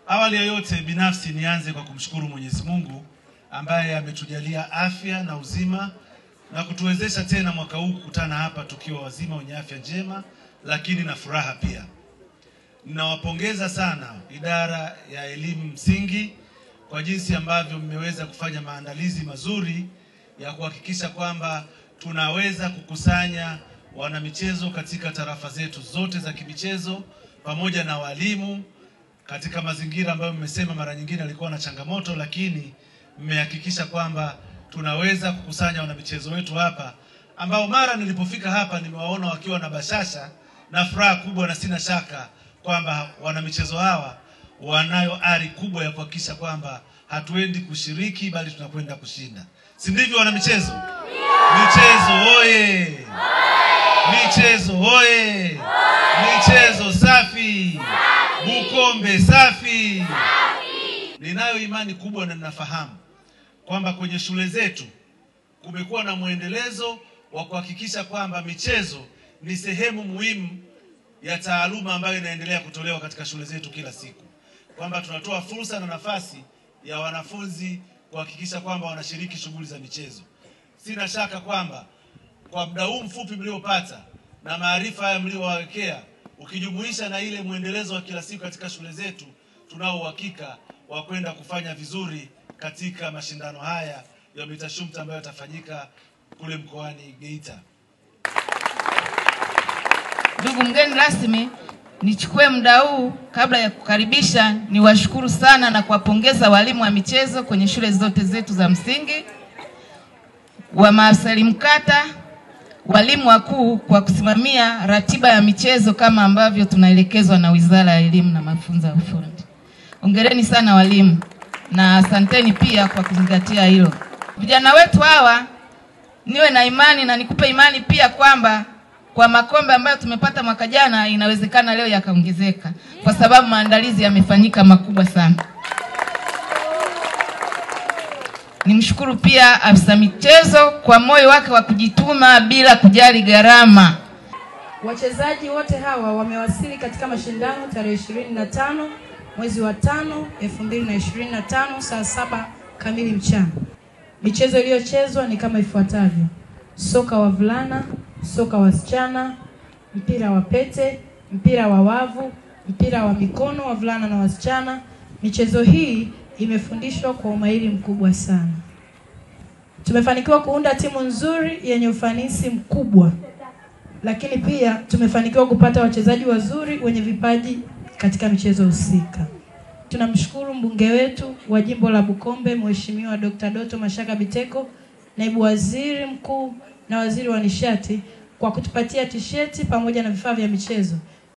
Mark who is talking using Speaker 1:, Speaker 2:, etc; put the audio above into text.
Speaker 1: Awali ya yote binafsi nianze kwa kumshukuru Mwenyezi Mungu ambaye ametujalia afya na uzima na kutuwezesha tena mwaka huu kukutana hapa tukiwa wazima wenye afya njema lakini na furaha pia. Ninawapongeza sana idara ya elimu msingi kwa jinsi ambavyo mmeweza kufanya maandalizi mazuri ya kuhakikisha kwamba tunaweza kukusanya wanamichezo katika tarafa zetu zote za kimichezo pamoja na walimu katika mazingira ambayo mmesema mara nyingine alikuwa na changamoto, lakini mmehakikisha kwamba tunaweza kukusanya wanamichezo wetu hapa ambao mara nilipofika hapa nimewaona wakiwa na bashasha na furaha kubwa, na sina shaka kwamba wanamichezo hawa wanayo ari kubwa ya kuhakikisha kwamba hatuendi kushiriki bali tunakwenda kushinda. Si ndivyo wanamichezo? Michezo oye! Michezo oye! Michezo safi! Bukombe safi! Ninayo imani kubwa na ninafahamu kwamba kwenye shule zetu kumekuwa na muendelezo wa kuhakikisha kwamba michezo ni sehemu muhimu ya taaluma ambayo inaendelea kutolewa katika shule zetu kila siku. Kwamba tunatoa fursa na nafasi ya wanafunzi kuhakikisha kwamba wanashiriki shughuli za michezo. Sina shaka kwamba kwa muda huu mfupi mliopata na maarifa haya mliowawekea, ukijumuisha na ile muendelezo wa kila siku katika shule zetu, tunao uhakika wa kwenda kufanya vizuri katika mashindano haya ya Mitashumta ambayo yatafanyika kule mkoani Geita.
Speaker 2: Ndugu mgeni rasmi, nichukue muda huu kabla ya kukaribisha niwashukuru sana na kuwapongeza walimu wa michezo kwenye shule zote zetu za msingi, wa maafisa mkata, walimu wakuu kwa kusimamia ratiba ya michezo kama ambavyo tunaelekezwa na Wizara ya Elimu na Mafunzo ya Ufundi. Hongereni sana walimu na asanteni pia kwa kuzingatia hilo. Vijana wetu hawa, niwe na imani na nikupe imani pia kwamba kwa makombe ambayo tumepata mwaka jana inawezekana leo yakaongezeka kwa sababu maandalizi yamefanyika makubwa sana. Nimshukuru pia afisa michezo kwa moyo wake wa kujituma bila kujali gharama.
Speaker 3: Wachezaji wote hawa wamewasili katika mashindano tarehe 25 mwezi wa 5 2025 saa 7 kamili mchana. Michezo iliyochezwa ni kama ifuatavyo: soka wavulana, soka wasichana, mpira wa pete, mpira wa wavu, mpira wa mikono wavulana na wasichana. Michezo hii imefundishwa kwa umahiri mkubwa sana. Tumefanikiwa kuunda timu nzuri yenye ufanisi mkubwa, lakini pia tumefanikiwa kupata wachezaji wazuri wenye vipaji katika michezo husika. Tunamshukuru mbunge wetu wa jimbo la Bukombe, Mheshimiwa Dr. Doto Mashaka Biteko, naibu waziri mkuu na waziri wa nishati, kwa kutupatia tisheti pamoja na vifaa vya michezo